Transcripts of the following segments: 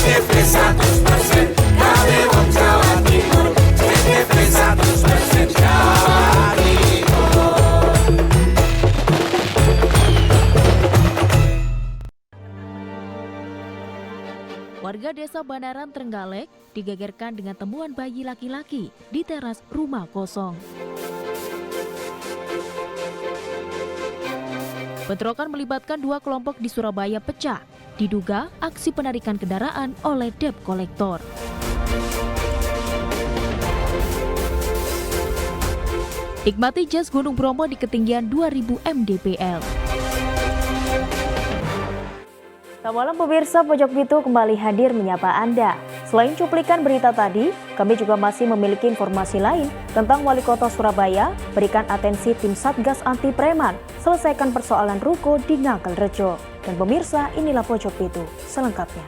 CTV 100% KW Jawa Timur, CTV 100% Jawa Timur. Warga desa Banaran Trenggalek digegerkan dengan temuan bayi laki-laki di teras rumah kosong. Bentrokan melibatkan dua kelompok di Surabaya pecah, diduga aksi penarikan kendaraan oleh debt collector. Nikmati jas Gunung Bromo di ketinggian 2000 mdpl. Selamat malam pemirsa, Pojok Pitu kembali hadir menyapa Anda. Selain cuplikan berita tadi, kami juga masih memiliki informasi lain tentang Wali Kota Surabaya berikan atensi tim Satgas Anti Preman selesaikan persoalan ruko di Ngagel-Rejo. Dan pemirsa, inilah Pojok Pitu selengkapnya.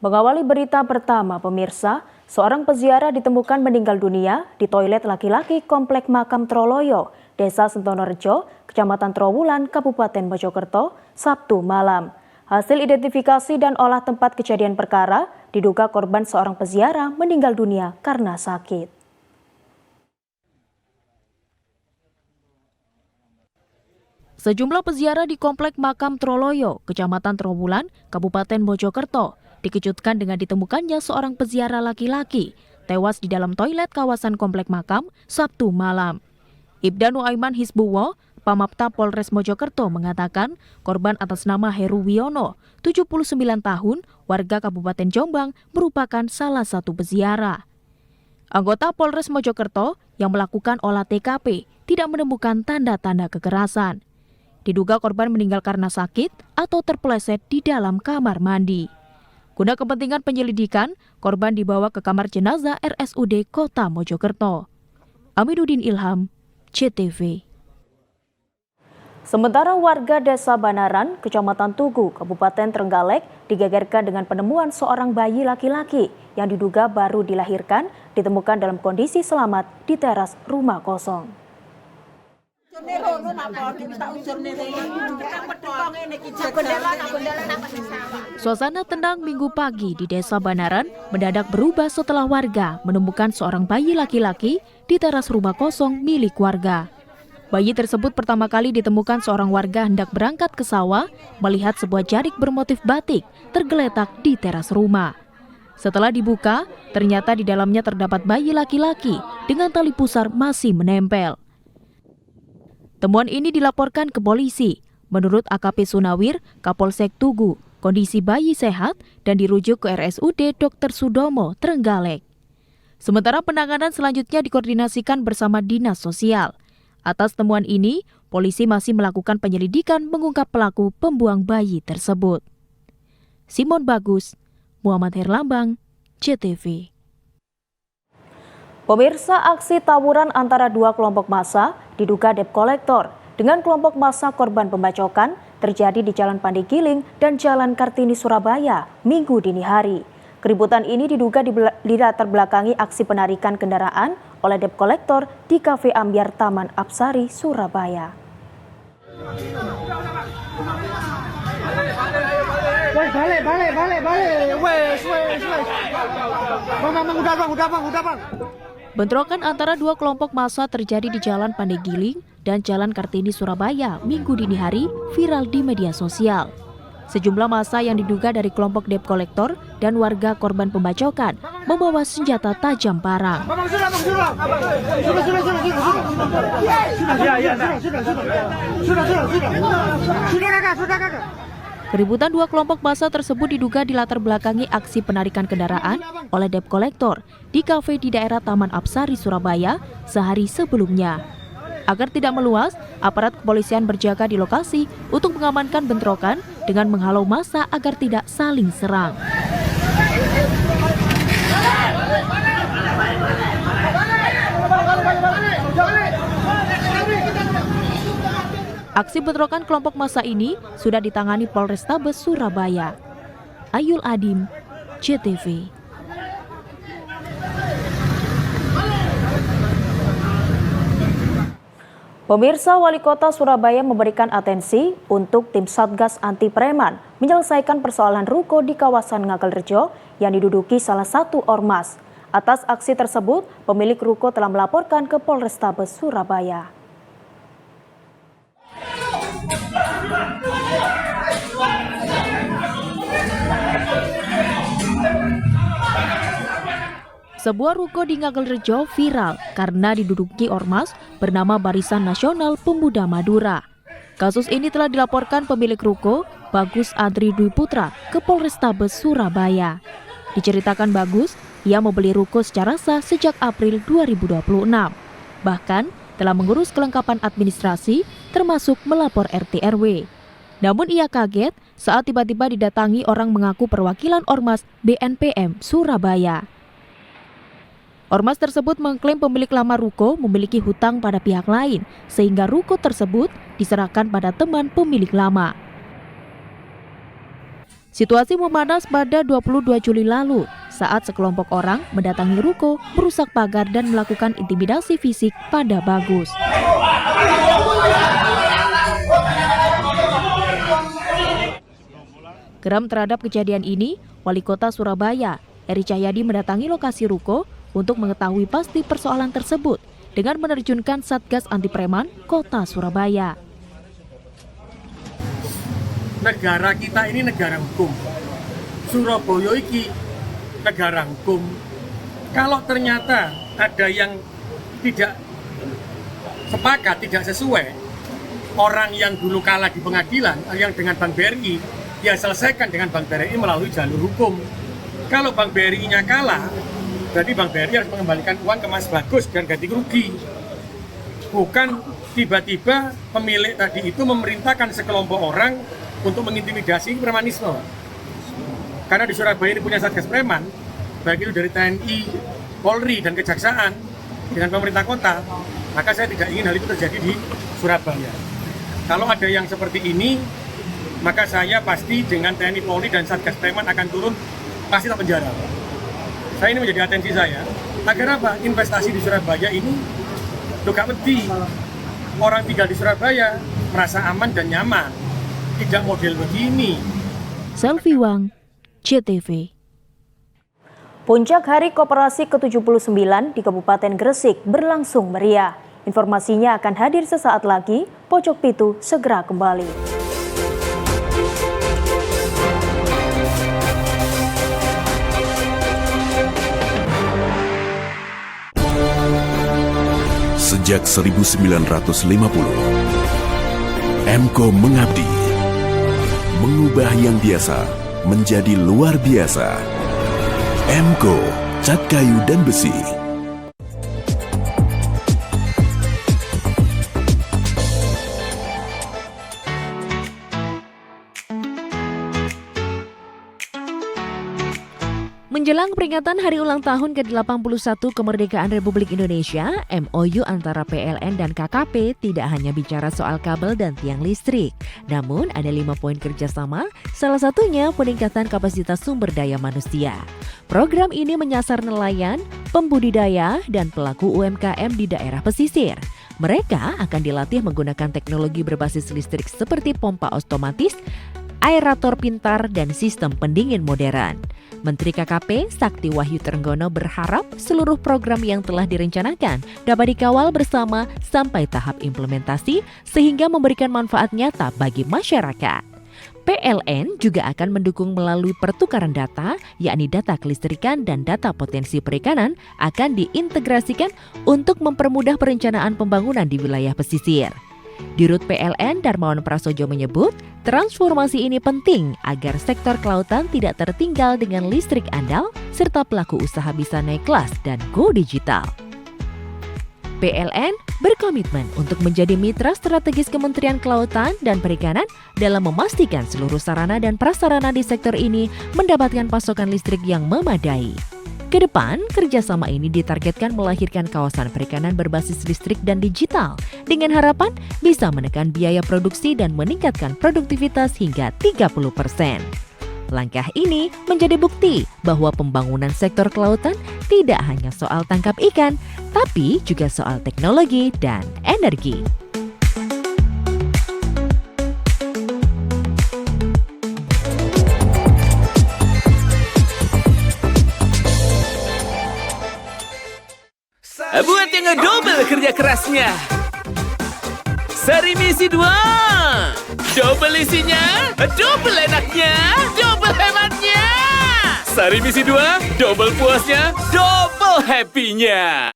Mengawali berita pertama, pemirsa, seorang peziarah ditemukan meninggal dunia di toilet laki-laki Komplek Makam Troloyo, Desa Sentonorejo, Kecamatan Trowulan, Kabupaten Mojokerto, Sabtu malam. Hasil identifikasi dan olah tempat kejadian perkara, diduga korban seorang peziarah meninggal dunia karena sakit. Sejumlah peziarah di Komplek Makam Troloyo, Kecamatan Trowulan, Kabupaten Mojokerto, dikejutkan dengan ditemukannya seorang peziarah laki-laki tewas di dalam toilet kawasan Komplek Makam Sabtu malam. Ibda Aiman Hisbuwo, Pamapta Polres Mojokerto mengatakan korban atas nama Heru Wiono, 79 tahun, warga Kabupaten Jombang, merupakan salah satu peziarah. Anggota Polres Mojokerto yang melakukan olah TKP tidak menemukan tanda-tanda kekerasan. Diduga korban meninggal karena sakit atau terpeleset di dalam kamar mandi. Guna kepentingan penyelidikan, korban dibawa ke kamar jenazah RSUD Kota Mojokerto. Amiduddin Ilham, CTV. Sementara warga Desa Banaran, Kecamatan Tugu, Kabupaten Trenggalek digegerkan dengan penemuan seorang bayi laki-laki yang diduga baru dilahirkan ditemukan dalam kondisi selamat di teras rumah kosong. Suasana tenang Minggu pagi di Desa Banaran mendadak berubah setelah warga menemukan seorang bayi laki-laki di teras rumah kosong milik warga. Bayi tersebut pertama kali ditemukan seorang warga hendak berangkat ke sawah melihat sebuah jarik bermotif batik tergeletak di teras rumah. Setelah dibuka, ternyata di dalamnya terdapat bayi laki-laki dengan tali pusar masih menempel. Temuan ini dilaporkan ke polisi. Menurut AKP Sunawir, Kapolsek Tugu, kondisi bayi sehat dan dirujuk ke RSUD Dr. Sudomo, Trenggalek. Sementara penanganan selanjutnya dikoordinasikan bersama Dinas Sosial. Atas temuan ini, polisi masih melakukan penyelidikan mengungkap pelaku pembuang bayi tersebut. Simon Bagus, Muhammad Herlambang, CTV. Pemirsa, aksi tawuran antara dua kelompok massa diduga debt collector dengan kelompok massa korban pembacokan terjadi di Jalan Pandegiling dan Jalan Kartini Surabaya Minggu dini hari. Keributan ini diduga dilatar belakangi aksi penarikan kendaraan oleh debt collector di Cafe Ambiar Taman Apsari, Surabaya. Bentrokan antara dua kelompok massa terjadi di Jalan Pandegiling dan Jalan Kartini Surabaya Minggu dini hari viral di media sosial. Sejumlah massa yang diduga dari kelompok debt collector dan warga korban pembacokan membawa senjata tajam parang. Keributan dua kelompok massa tersebut diduga dilatar belakangi aksi penarikan kendaraan oleh debt collector di kafe di daerah Taman Apsari, Surabaya sehari sebelumnya. Agar tidak meluas, aparat kepolisian berjaga di lokasi untuk mengamankan bentrokan dengan menghalau massa agar tidak saling serang. Aksi bentrokan kelompok massa ini sudah ditangani Polrestabes Surabaya. Ayul Adim, CTV. Pemirsa, Wali Kota Surabaya memberikan atensi untuk tim Satgas Anti Preman menyelesaikan persoalan ruko di kawasan Ngagel-Rejo yang diduduki salah satu ormas. Atas aksi tersebut, pemilik ruko telah melaporkan ke Polrestabes Surabaya. Sebuah ruko di Ngagel-Rejo viral karena diduduki ormas bernama Barisan Nasional Pemuda Madura. Kasus ini telah dilaporkan pemilik ruko, Bagus Adri Dwi Putra, ke Polrestabes Surabaya. Diceritakan Bagus, ia membeli ruko secara sah sejak April 2026. Bahkan telah mengurus kelengkapan administrasi termasuk melapor RT RW. Namun ia kaget saat tiba-tiba didatangi orang mengaku perwakilan Ormas BNPM Surabaya. Ormas tersebut mengklaim pemilik lama ruko memiliki hutang pada pihak lain, sehingga ruko tersebut diserahkan pada teman pemilik lama. Situasi memanas pada 22 Juli lalu saat sekelompok orang mendatangi ruko, merusak pagar dan melakukan intimidasi fisik pada Bagus. Geram terhadap kejadian ini, Wali Kota Surabaya, Eri Cahyadi mendatangi lokasi ruko untuk mengetahui pasti persoalan tersebut dengan menerjunkan Satgas Anti Preman Kota Surabaya. Negara kita ini negara hukum. Surabaya ini negara hukum. Kalau ternyata ada yang tidak sepakat, tidak sesuai, orang yang dulu kalah di pengadilan, yang dengan Bank BRI, dia selesaikan dengan Bank BRI melalui jalur hukum. Kalau Bank BRI-nya kalah, berarti Bank BRI harus mengembalikan uang ke Mas Bagus dan ganti rugi. Bukan tiba-tiba pemilik tadi itu memerintahkan sekelompok orang untuk mengintimidasi premanisme. Karena di Surabaya ini punya Satgas Preman, baik itu dari TNI, Polri, dan Kejaksaan, dengan pemerintah kota, maka saya tidak ingin hal itu terjadi di Surabaya. Kalau ada yang seperti ini, maka saya pasti dengan TNI, Polri, dan Satgas Preman akan turun, pasti tak penjara. Saya ini menjadi atensi saya, agar apa? Investasi di Surabaya ini juga wedi. Orang tinggal di Surabaya merasa aman dan nyaman, tidak model begini. Selvi Wang, CTV. Puncak Hari Koperasi ke-79 di Kabupaten Gresik berlangsung meriah. Informasinya akan hadir sesaat lagi. Pojok Pitu segera kembali. Sejak 1950, Emco mengabdi, mengubah yang biasa menjadi luar biasa. Emco, cat kayu dan besi. Menjelang peringatan Hari Ulang Tahun ke-81 Kemerdekaan Republik Indonesia, MOU antara PLN dan KKP tidak hanya bicara soal kabel dan tiang listrik. Namun ada 5 poin kerjasama, salah satunya peningkatan kapasitas sumber daya manusia. Program ini menyasar nelayan, pembudidaya, dan pelaku UMKM di daerah pesisir. Mereka akan dilatih menggunakan teknologi berbasis listrik seperti pompa otomatis, aerator pintar, dan sistem pendingin modern. Menteri KKP Sakti Wahyu Trenggono berharap seluruh program yang telah direncanakan dapat dikawal bersama sampai tahap implementasi sehingga memberikan manfaat nyata bagi masyarakat. PLN juga akan mendukung melalui pertukaran data, yakni data kelistrikan dan data potensi perikanan akan diintegrasikan untuk mempermudah perencanaan pembangunan di wilayah pesisir. Dirut PLN Darmawan Prasojo menyebut, transformasi ini penting agar sektor kelautan tidak tertinggal dengan listrik andal serta pelaku usaha bisa naik kelas dan go digital. PLN berkomitmen untuk menjadi mitra strategis Kementerian Kelautan dan Perikanan dalam memastikan seluruh sarana dan prasarana di sektor ini mendapatkan pasokan listrik yang memadai. Kedepan, kerjasama ini ditargetkan melahirkan kawasan perikanan berbasis listrik dan digital dengan harapan bisa menekan biaya produksi dan meningkatkan produktivitas hingga 30%. Langkah ini menjadi bukti bahwa pembangunan sektor kelautan tidak hanya soal tangkap ikan, tapi juga soal teknologi dan energi. Buat yang ngedouble kerja kerasnya. Sari misi 2. Double isinya, double enaknya, double hematnya. Sari misi 2, double puasnya, double happy-nya.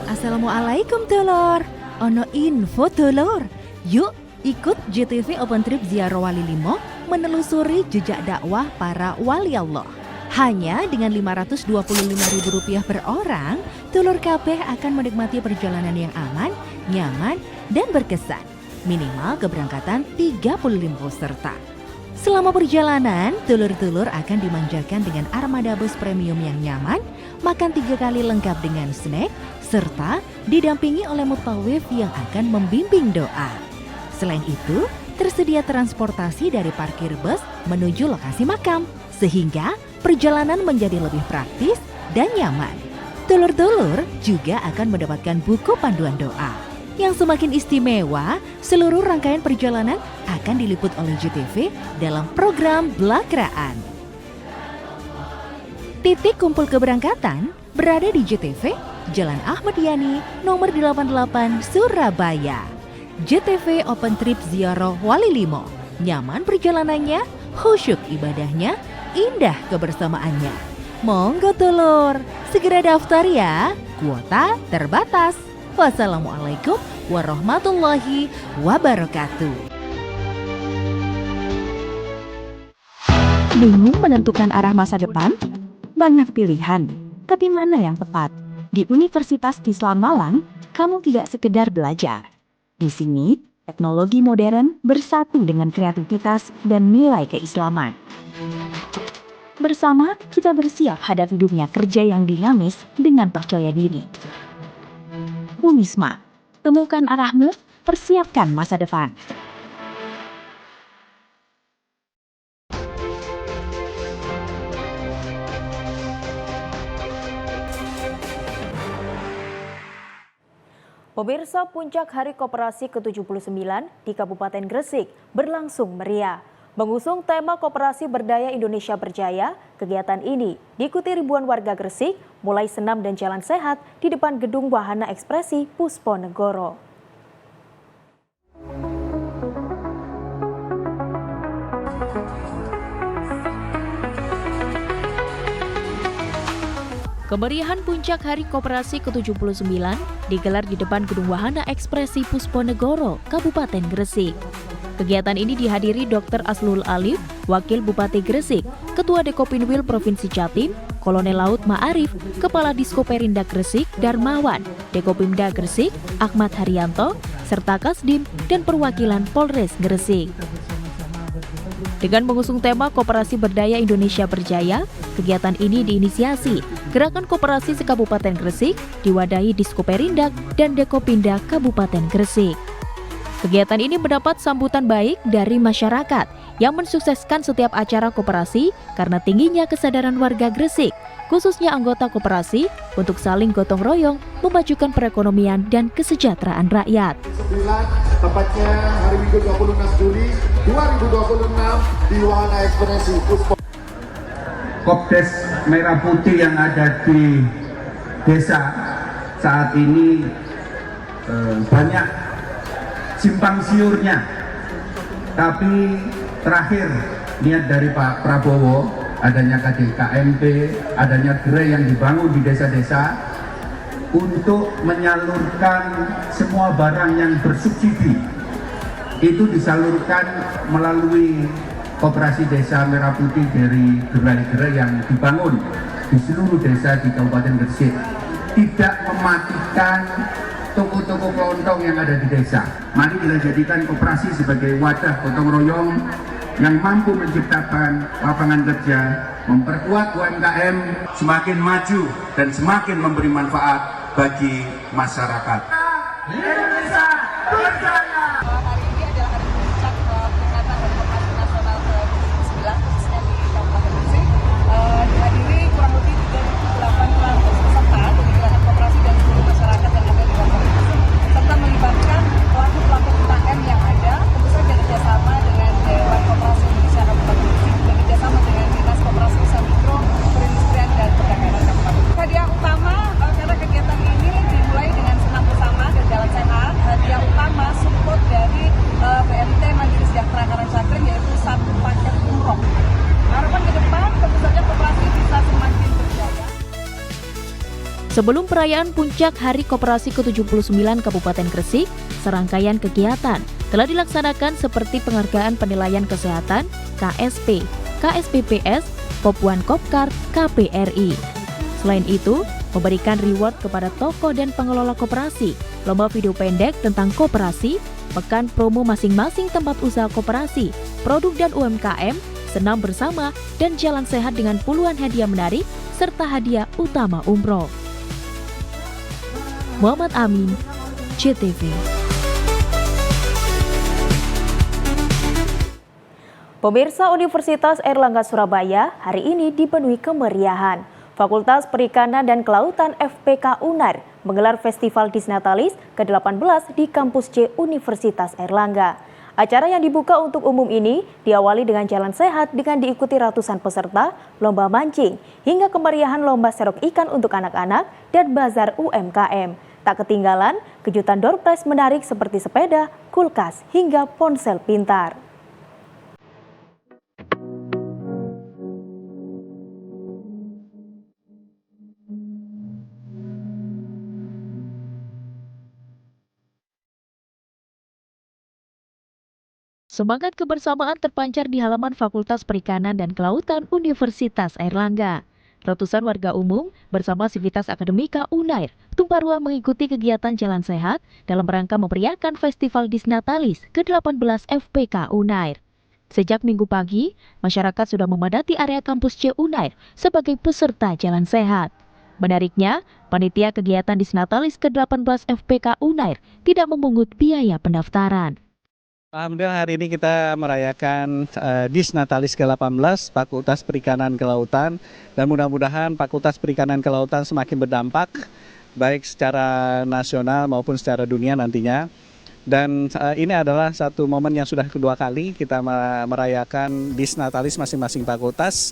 Assalamualaikum Telur. Ono info Telur. Yuk ikut JTV Open Trip Ziarah Wali Limo menelusuri jejak dakwah para wali Allah. Hanya dengan Rp525.000 per orang, Telur kabeh akan menikmati perjalanan yang aman, nyaman, dan berkesan. Minimal keberangkatan 35 peserta. Selama perjalanan, telur-telur akan dimanjakan dengan armada bus premium yang nyaman, makan 3 kali lengkap dengan snack, serta didampingi oleh mutawif yang akan membimbing doa. Selain itu, tersedia transportasi dari parkir bus menuju lokasi makam, sehingga perjalanan menjadi lebih praktis dan nyaman. Telur-telur juga akan mendapatkan buku panduan doa. Yang semakin istimewa, seluruh rangkaian perjalanan akan diliput oleh JTV dalam program Blakraan. Titik kumpul keberangkatan berada di JTV, Jalan Ahmad Yani, nomor 88, Surabaya. JTV Open Trip Ziarah Wali Limo. Nyaman perjalanannya, khusyuk ibadahnya, indah kebersamaannya. Monggo telur, segera daftar ya, kuota terbatas. Wassalamualaikum warahmatullahi wabarakatuh. Bingung menentukan arah masa depan? Banyak pilihan, tapi mana yang tepat? Di Universitas Islam Malang, kamu tidak sekedar belajar. Di sini, teknologi modern bersatu dengan kreativitas dan nilai keislaman. Bersama, kita bersiap hadapi dunia kerja yang dinamis dengan percaya diri. Unisma, temukan arahmu, persiapkan masa depan. Pemirsa, puncak Hari Koperasi ke-79 di Kabupaten Gresik berlangsung meriah. Mengusung tema Koperasi Berdaya Indonesia Berjaya, kegiatan ini diikuti ribuan warga Gresik mulai senam dan jalan sehat di depan Gedung Wahana Ekspresi Pusponegoro. Kemeriahan puncak Hari Koperasi ke-79 digelar di depan Gedung Wahana Ekspresi Pusponegoro, Kabupaten Gresik. Kegiatan ini dihadiri Dr. Aslul Alif, Wakil Bupati Gresik, Ketua Dekopinwil Provinsi Jatim, Kolonel Laut Ma'arif, Kepala Diskoperindak Gresik Darmawan, Dekopimda Gresik Ahmad Haryanto, serta Kasdim dan perwakilan Polres Gresik. Dengan mengusung tema Koperasi Berdaya Indonesia Berjaya, kegiatan ini diinisiasi Gerakan Koperasi se-Kabupaten Gresik, diwadahi Diskoperindak dan Dekopinda Kabupaten Gresik. Kegiatan ini mendapat sambutan baik dari masyarakat yang mensukseskan setiap acara koperasi karena tingginya kesadaran warga Gresik, khususnya anggota koperasi, untuk saling gotong royong, memajukan perekonomian dan kesejahteraan rakyat. 9, tepatnya hari Minggu 26 Juli 2026 di Wahana Ekspresi Pusponegoro. Kopdes Merah Putih yang ada di desa saat ini banyak simpang siurnya, tapi terakhir niat dari Pak Prabowo adanya KDKMP, adanya gerai yang dibangun di desa-desa untuk menyalurkan semua barang yang bersubsidi itu disalurkan melalui Koperasi Desa Merah Putih dari gerai-gerai yang dibangun di seluruh desa di Kabupaten Gresik, tidak mematikan toko-toko kelontong yang ada di desa. Mari kita jadikan koperasi sebagai wadah gotong royong yang mampu menciptakan lapangan kerja, memperkuat UMKM, semakin maju dan semakin memberi manfaat bagi masyarakat. Indonesia Berjaya! Hari ini adalah hari puncak peringatan Hari Koperasi Nasional ke-79 khususnya di Kabupaten Gresik. Dihadiri kurang lebih 3.800 peserta dari gerakan koperasi dan seluruh masyarakat yang ada di Kabupaten Gresik, serta melibatkan pelaku-pelaku UMKM yang ada, tentu saja kerjasama dengan Dewan Koperasi Indonesia Kabupaten Gresik, juga Sebelum perayaan Puncak Hari Koperasi ke-79 Kabupaten Gresik, serangkaian kegiatan telah dilaksanakan seperti penghargaan penilaian kesehatan KSP, KSPPS, Kopwan Kopkar, KPRI. Selain itu, memberikan reward kepada tokoh dan pengelola koperasi, lomba video pendek tentang koperasi, pekan promo masing-masing tempat usaha koperasi, produk dan UMKM, senam bersama, dan jalan sehat dengan puluhan hadiah menarik, serta hadiah utama umroh. Muhammad Amin, JTV. Pemirsa, Universitas Airlangga Surabaya hari ini dipenuhi kemeriahan. Fakultas Perikanan dan Kelautan FPK UNAIR menggelar Festival Disnatalis ke-18 di Kampus C Universitas Airlangga. Acara yang dibuka untuk umum ini diawali dengan jalan sehat dengan diikuti ratusan peserta, lomba mancing, hingga kemeriahan lomba serok ikan untuk anak-anak dan bazar UMKM. Tak ketinggalan, kejutan door prize menarik seperti sepeda, kulkas, hingga ponsel pintar. Semangat kebersamaan terpancar di halaman Fakultas Perikanan dan Kelautan Universitas Airlangga. Ratusan warga umum bersama Sivitas Akademika UNAIR tumpah ruah mengikuti kegiatan Jalan Sehat dalam rangka memeriahkan Festival Disnatalis ke-18 FPK UNAIR. Sejak Minggu pagi, masyarakat sudah memadati area kampus C UNAIR sebagai peserta Jalan Sehat. Menariknya, panitia kegiatan Disnatalis ke-18 FPK UNAIR tidak memungut biaya pendaftaran. Alhamdulillah hari ini kita merayakan Disnatalis ke-18 Fakultas Perikanan Kelautan, dan mudah-mudahan Fakultas Perikanan Kelautan semakin berdampak baik secara nasional maupun secara dunia nantinya. Dan ini adalah satu momen yang sudah kedua kali kita merayakan Disnatalis masing-masing fakultas,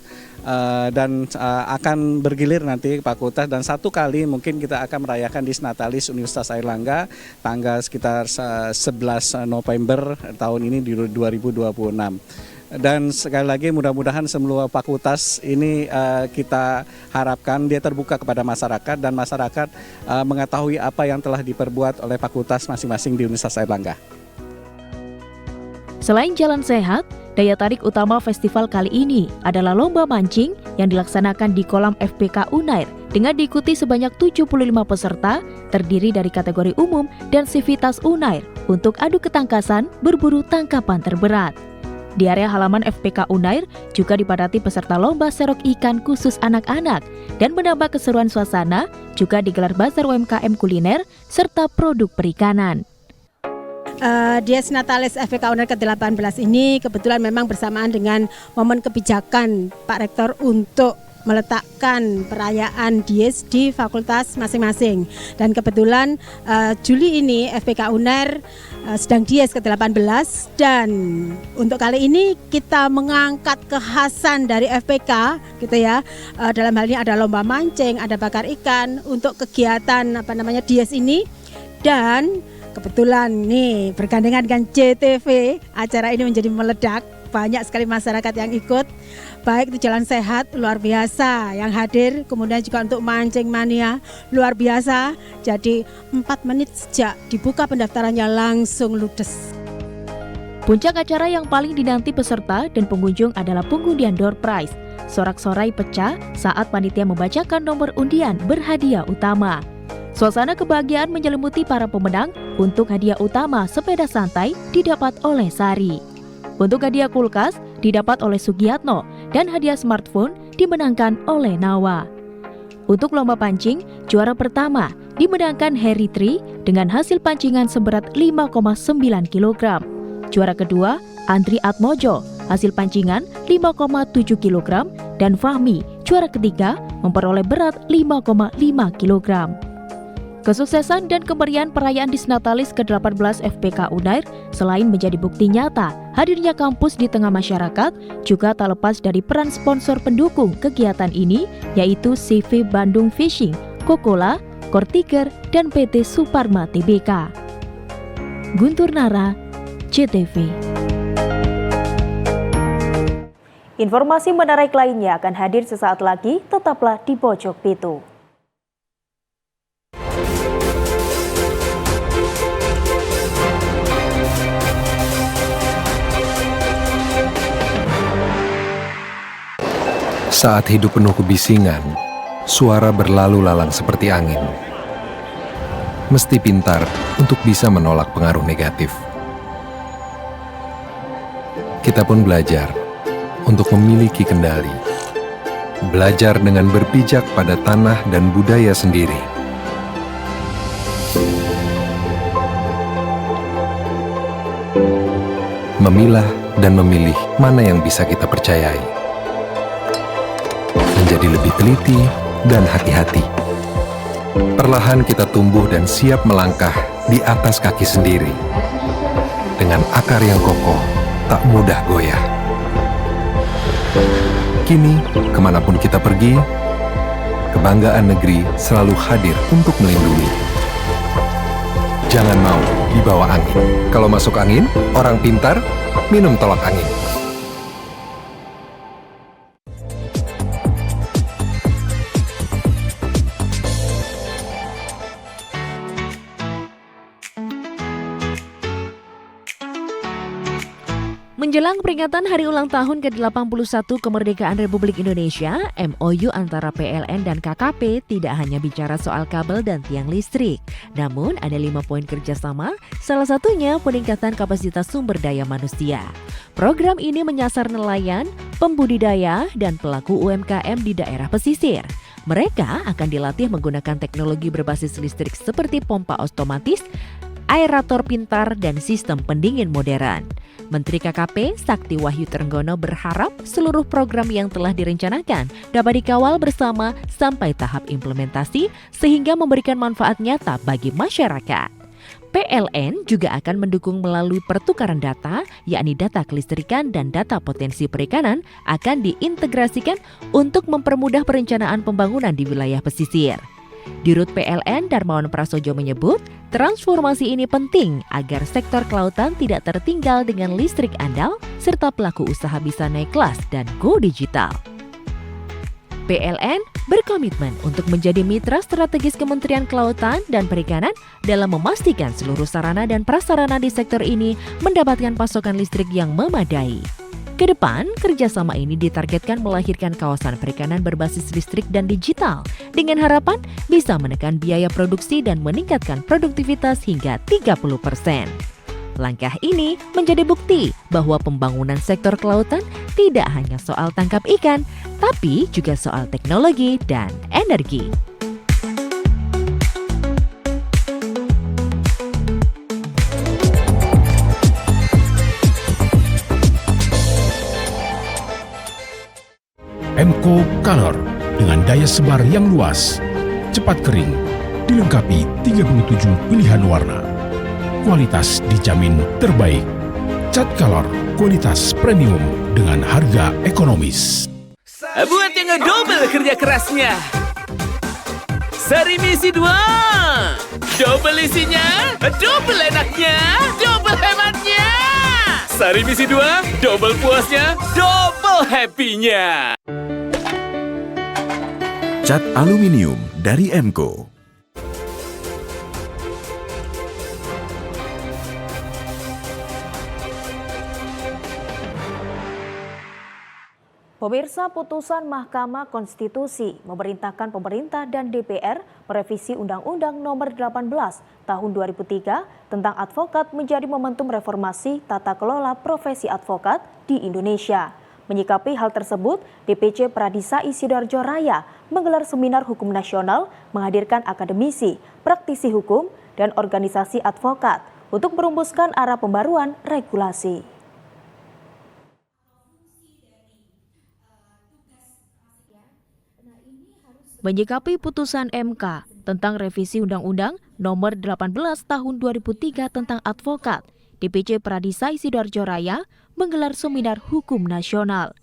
dan akan bergilir nanti fakultas, dan satu kali mungkin kita akan merayakan Disnatalis Universitas Airlangga tanggal sekitar 11 November tahun ini di 2026. Dan sekali lagi mudah-mudahan semua fakultas ini kita harapkan dia terbuka kepada masyarakat, dan masyarakat mengetahui apa yang telah diperbuat oleh fakultas masing-masing di Universitas Airlangga. Selain Jalan Sehat, daya tarik utama festival kali ini adalah lomba mancing yang dilaksanakan di kolam FPK UNAIR dengan diikuti sebanyak 75 peserta terdiri dari kategori umum dan Sivitas UNAIR untuk adu ketangkasan berburu tangkapan terberat. Di area halaman FPK UNAIR juga dipadati peserta lomba serok ikan khusus anak-anak, dan menambah keseruan suasana juga digelar bazar UMKM kuliner serta produk perikanan. Disnatalis FPK UNAIR ke-18 ini kebetulan memang bersamaan dengan momen kebijakan Pak Rektor untuk meletakkan perayaan Dies di fakultas masing-masing. Dan kebetulan Juli ini FPK UNAIR sedang Dies ke-18, dan untuk kali ini kita mengangkat kekhasan dari FPK gitu ya. Dalam hal ini ada lomba mancing, ada bakar ikan untuk kegiatan Dies ini. Dan kebetulan nih bergandengan dengan JTV, acara ini menjadi meledak. Banyak sekali masyarakat yang ikut, baik itu Jalan Sehat luar biasa yang hadir, kemudian juga untuk mancing mania luar biasa. Jadi 4 menit sejak dibuka pendaftarannya langsung ludes. Puncak acara yang paling dinanti peserta dan pengunjung adalah pengundian door prize. Sorak-sorai pecah saat panitia membacakan nomor undian berhadiah utama. Suasana kebahagiaan menyelimuti para pemenang. Untuk hadiah utama sepeda santai didapat oleh Sari. Untuk hadiah kulkas didapat oleh Sugiyatno, dan hadiah smartphone dimenangkan oleh Nawa. Untuk lomba pancing, juara pertama dimenangkan Harry Tri dengan hasil pancingan seberat 5,9 kg. Juara kedua, Andri Atmojo, hasil pancingan 5,7 kg, dan Fahmi, juara ketiga, memperoleh berat 5,5 kg. Kesuksesan dan kemeriahan perayaan Disnatalis ke-18 FPK UNAIR selain menjadi bukti nyata hadirnya kampus di tengah masyarakat, juga tak lepas dari peran sponsor pendukung kegiatan ini, yaitu CV Bandung Fishing, Coca-Cola, Kortiger, dan PT Suparma Tbk. Guntur Nara, JTV. Informasi menarik lainnya akan hadir sesaat lagi, tetaplah di Pojok Pitu. Saat hidup penuh kebisingan, suara berlalu lalang seperti angin. Mesti pintar untuk bisa menolak pengaruh negatif. Kita pun belajar untuk memiliki kendali. Belajar dengan berpijak pada tanah dan budaya sendiri. Memilah dan memilih mana yang bisa kita percayai. Menjadi lebih teliti dan hati-hati. Perlahan kita tumbuh dan siap melangkah di atas kaki sendiri. Dengan akar yang kokoh, tak mudah goyah. Kini, kemanapun kita pergi, kebanggaan negeri selalu hadir untuk melindungi. Jangan mau dibawa angin. Kalau masuk angin, orang pintar minum tolak angin. Menjelang peringatan Hari Ulang Tahun ke-81 Kemerdekaan Republik Indonesia, MOU antara PLN dan KKP tidak hanya bicara soal kabel dan tiang listrik. Namun ada 5 poin kerjasama, salah satunya peningkatan kapasitas sumber daya manusia. Program ini menyasar nelayan, pembudidaya, dan pelaku UMKM di daerah pesisir. Mereka akan dilatih menggunakan teknologi berbasis listrik seperti pompa otomatis, aerator pintar, dan sistem pendingin modern. Menteri KKP Sakti Wahyu Trenggono berharap seluruh program yang telah direncanakan dapat dikawal bersama sampai tahap implementasi sehingga memberikan manfaat nyata bagi masyarakat. PLN juga akan mendukung melalui pertukaran data, yakni data kelistrikan dan data potensi perikanan akan diintegrasikan untuk mempermudah perencanaan pembangunan di wilayah pesisir. Dirut PLN Darmawan Prasojo menyebut, transformasi ini penting agar sektor kelautan tidak tertinggal dengan listrik andal serta pelaku usaha bisa naik kelas dan go digital. PLN berkomitmen untuk menjadi mitra strategis Kementerian Kelautan dan Perikanan dalam memastikan seluruh sarana dan prasarana di sektor ini mendapatkan pasokan listrik yang memadai. Kedepan, kerjasama ini ditargetkan melahirkan kawasan perikanan berbasis listrik dan digital dengan harapan bisa menekan biaya produksi dan meningkatkan produktivitas hingga 30%. Langkah ini menjadi bukti bahwa pembangunan sektor kelautan tidak hanya soal tangkap ikan, tapi juga soal teknologi dan energi. Emco Color dengan daya sebar yang luas, cepat kering, dilengkapi 37 pilihan warna. Kualitas dijamin terbaik. Cat Color, kualitas premium dengan harga ekonomis. Buat yang ngedouble kerja kerasnya. Sari misi 2. Double isinya, double enaknya, double hematnya. Sari misi 2, double puasnya, double happy-nya. Cat aluminium dari Emco. Pemirsa, putusan Mahkamah Konstitusi memerintahkan pemerintah dan DPR merevisi Undang-Undang Nomor 18 Tahun 2003 tentang advokat menjadi momentum reformasi tata kelola profesi advokat di Indonesia. Menyikapi hal tersebut, DPC Pradisai Sidoarjo Raya menggelar seminar hukum nasional menghadirkan akademisi, praktisi hukum, dan organisasi advokat untuk merumuskan arah pembaruan regulasi. Menyikapi putusan MK tentang revisi Undang-Undang Nomor 18 Tahun 2003 tentang advokat, DPC Pradisai Sidoarjo Raya menggelar seminar hukum nasional.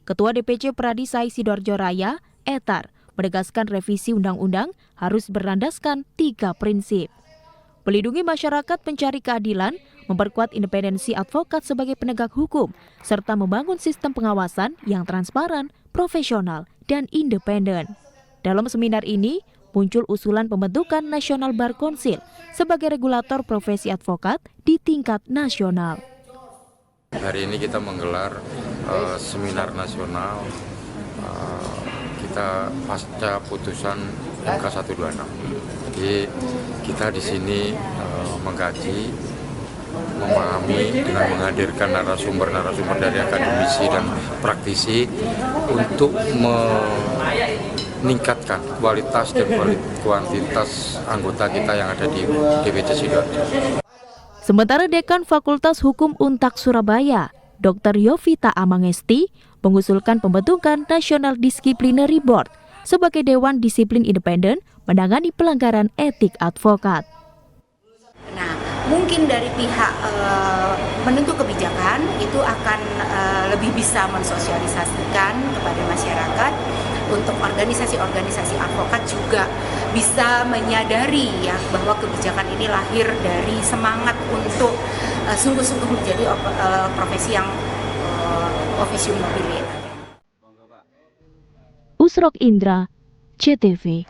Ketua DPC Pradisai Sidoarjo Raya, Etar, menegaskan revisi undang-undang harus berlandaskan 3 prinsip. Melindungi masyarakat pencari keadilan, memperkuat independensi advokat sebagai penegak hukum, serta membangun sistem pengawasan yang transparan, profesional, dan independen. Dalam seminar ini, muncul usulan pembentukan National Bar Council sebagai regulator profesi advokat di tingkat nasional. Hari ini kita menggelar seminar nasional kita pasca putusan MK 126. Jadi kita di sini mengkaji, memahami dengan menghadirkan narasumber dari akademisi dan praktisi untuk meningkatkan kualitas dan kuantitas anggota kita yang ada di DPC Sidoarjo. Sementara Dekan Fakultas Hukum Untak Surabaya, Dr. Yovita Amangesti, mengusulkan pembentukan National Disciplinary Board sebagai dewan disiplin independen menangani pelanggaran etik advokat. Nah, mungkin dari pihak penentu kebijakan itu akan lebih bisa mensosialisasikan kepada masyarakat, untuk organisasi-organisasi advokat juga bisa menyadari ya bahwa kebijakan ini lahir dari semangat untuk sungguh-sungguh menjadi profesi yang officium nobile. Usrok Indra, CTV.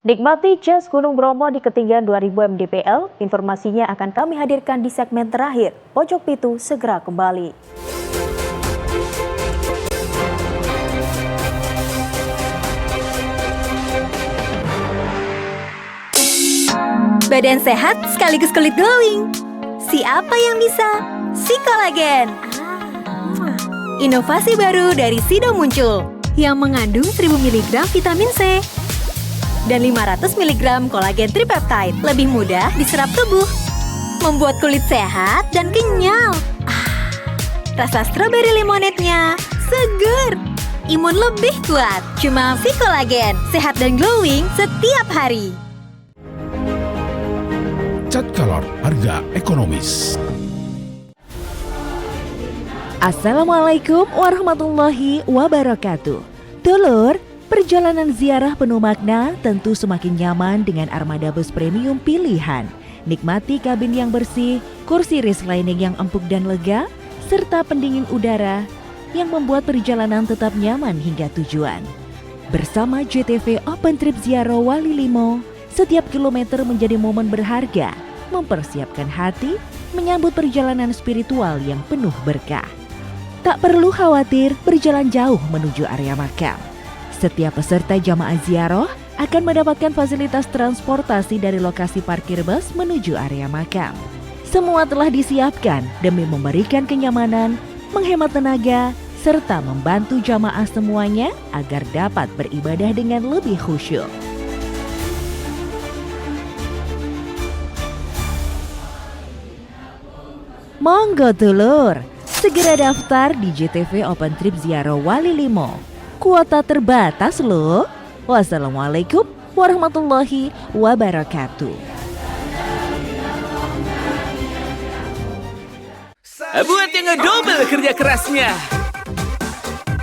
Nikmati jazz Gunung Bromo di ketinggian 2000 mdpl. Informasinya akan kami hadirkan di segmen terakhir. Pojok Pitu segera kembali. Badan sehat sekaligus kulit glowing. Siapa yang bisa? Sikolagen. Inovasi baru dari Sido muncul yang mengandung 1000 mg vitamin C dan 500 mg kolagen tripeptide, lebih mudah diserap tubuh, membuat kulit sehat dan kenyal. Rasa stroberi limonade-nya seger, imun lebih kuat. Cuma Sikolagen, sehat dan glowing setiap hari. Cat Color, harga ekonomis. Assalamualaikum warahmatullahi wabarakatuh. Dulur, perjalanan ziarah penuh makna tentu semakin nyaman dengan armada bus premium pilihan. Nikmati kabin yang bersih, kursi reclining yang empuk dan lega, serta pendingin udara yang membuat perjalanan tetap nyaman hingga tujuan. Bersama JTV Open Trip Ziarah Wali Limo, setiap kilometer menjadi momen berharga, mempersiapkan hati, menyambut perjalanan spiritual yang penuh berkah. Tak perlu khawatir berjalan jauh menuju area makam. Setiap peserta jamaah ziarah akan mendapatkan fasilitas transportasi dari lokasi parkir bus menuju area makam. Semua telah disiapkan demi memberikan kenyamanan, menghemat tenaga, serta membantu jamaah semuanya agar dapat beribadah dengan lebih khusyuk. Monggo dulur, segera daftar di JTV Open Trip Ziarah Wali Limo. Kuota terbatas loh. Wassalamualaikum warahmatullahi wabarakatuh. Buat yang ngedouble kerja kerasnya,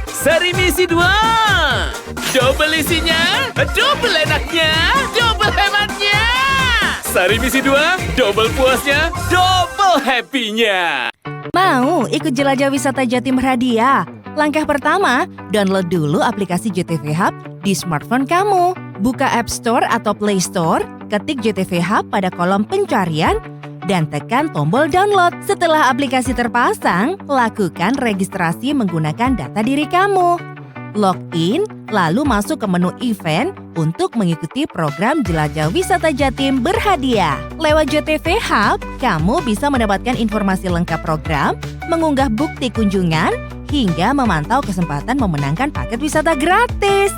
Sari Misi 2. Double isinya, double enaknya, double hematnya. Sari Misi 2, double puasnya, double happy-nya. Mau ikut jelajah wisata Jatim Hadiah? Langkah pertama, download dulu aplikasi JTV Hub di smartphone kamu. Buka App Store atau Play Store, ketik JTV Hub pada kolom pencarian, dan tekan tombol download. Setelah aplikasi terpasang, lakukan registrasi menggunakan data diri kamu. Login, lalu masuk ke menu event untuk mengikuti program Jelajah Wisata Jatim berhadiah. Lewat JTV Hub, kamu bisa mendapatkan informasi lengkap program, mengunggah bukti kunjungan, hingga memantau kesempatan memenangkan paket wisata gratis.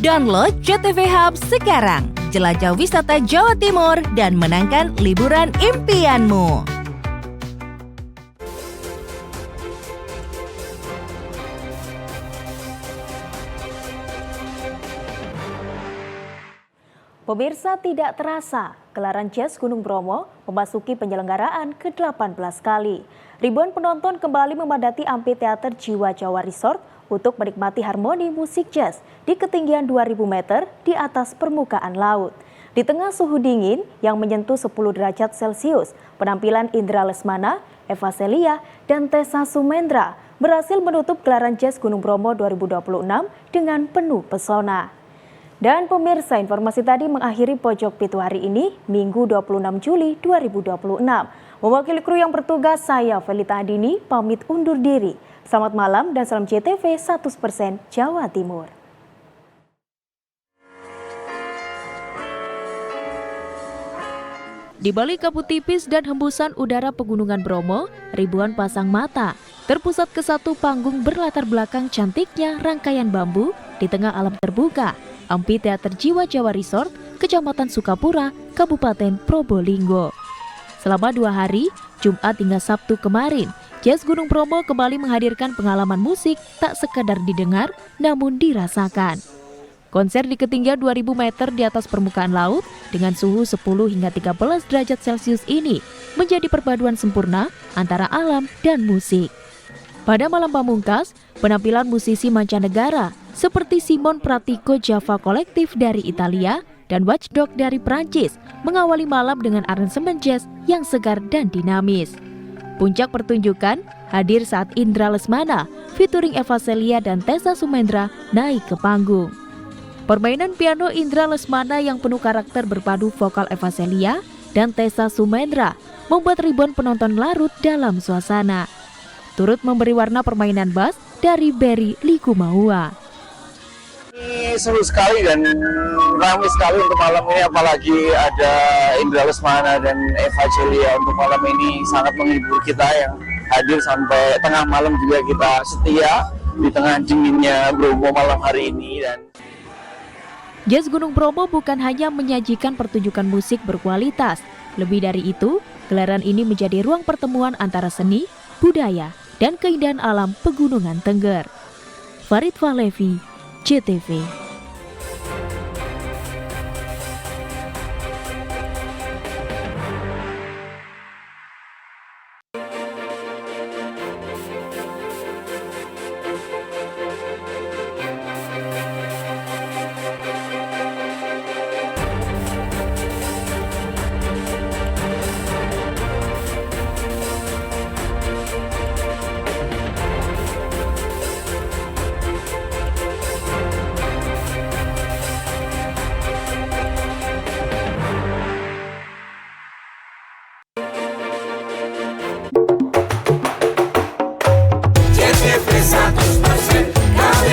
Download JTV Hub sekarang. Jelajah wisata Jawa Timur dan menangkan liburan impianmu. Pemirsa, tidak terasa, gelaran jazz Gunung Bromo memasuki penyelenggaraan ke-18 kali. Ribuan penonton kembali memadati Amphitheater Jiwa Jawa Resort untuk menikmati harmoni musik jazz di ketinggian 2000 meter di atas permukaan laut. Di tengah suhu dingin yang menyentuh 10 derajat Celcius, penampilan Indra Lesmana, Eva Celia, dan Tessa Sumendra berhasil menutup gelaran Jazz Gunung Bromo 2026 dengan penuh pesona. Dan pemirsa, informasi tadi mengakhiri Pojok Pitu hari ini, Minggu 26 Juli 2026. Mewakili kru yang bertugas, saya Felita Andini pamit undur diri. Selamat malam dan salam JTV 100% Jawa Timur. Di balik kabut tipis dan hembusan udara pegunungan Bromo, ribuan pasang mata terpusat ke satu panggung berlatar belakang cantiknya rangkaian bambu di tengah alam terbuka, Amphitheater Jiwa Jawa Resort, Kecamatan Sukapura, Kabupaten Probolinggo. Selama 2 hari, Jumat hingga Sabtu kemarin, Jazz Gunung Bromo kembali menghadirkan pengalaman musik tak sekadar didengar, namun dirasakan. Konser di ketinggian 2000 meter di atas permukaan laut dengan suhu 10 hingga 13 derajat Celcius ini menjadi perpaduan sempurna antara alam dan musik. Pada malam pamungkas, penampilan musisi mancanegara seperti Simon Pratiko Java Kolektif dari Italia dan Watchdog dari Prancis mengawali malam dengan aransemen jazz yang segar dan dinamis. Puncak pertunjukan hadir saat Indra Lesmana featuring Eva Celia dan Tessa Sumendra naik ke panggung. Permainan piano Indra Lesmana yang penuh karakter berpadu vokal Eva Celia dan Tessa Sumendra membuat ribuan penonton larut dalam suasana. Turut memberi warna permainan bass dari Berry Likumahua. Ini seru sekali dan ramai sekali untuk malam ini, apalagi ada Indra Lesmana dan Eva Celia untuk malam ini sangat menghibur kita yang hadir sampai tengah malam juga kita setia di tengah dinginnya Bromo malam hari ini. Dan Jazz Gunung Bromo bukan hanya menyajikan pertunjukan musik berkualitas, lebih dari itu, gelaran ini menjadi ruang pertemuan antara seni, budaya, dan keindahan alam Pegunungan Tengger. Farid Fahlevi, JTV.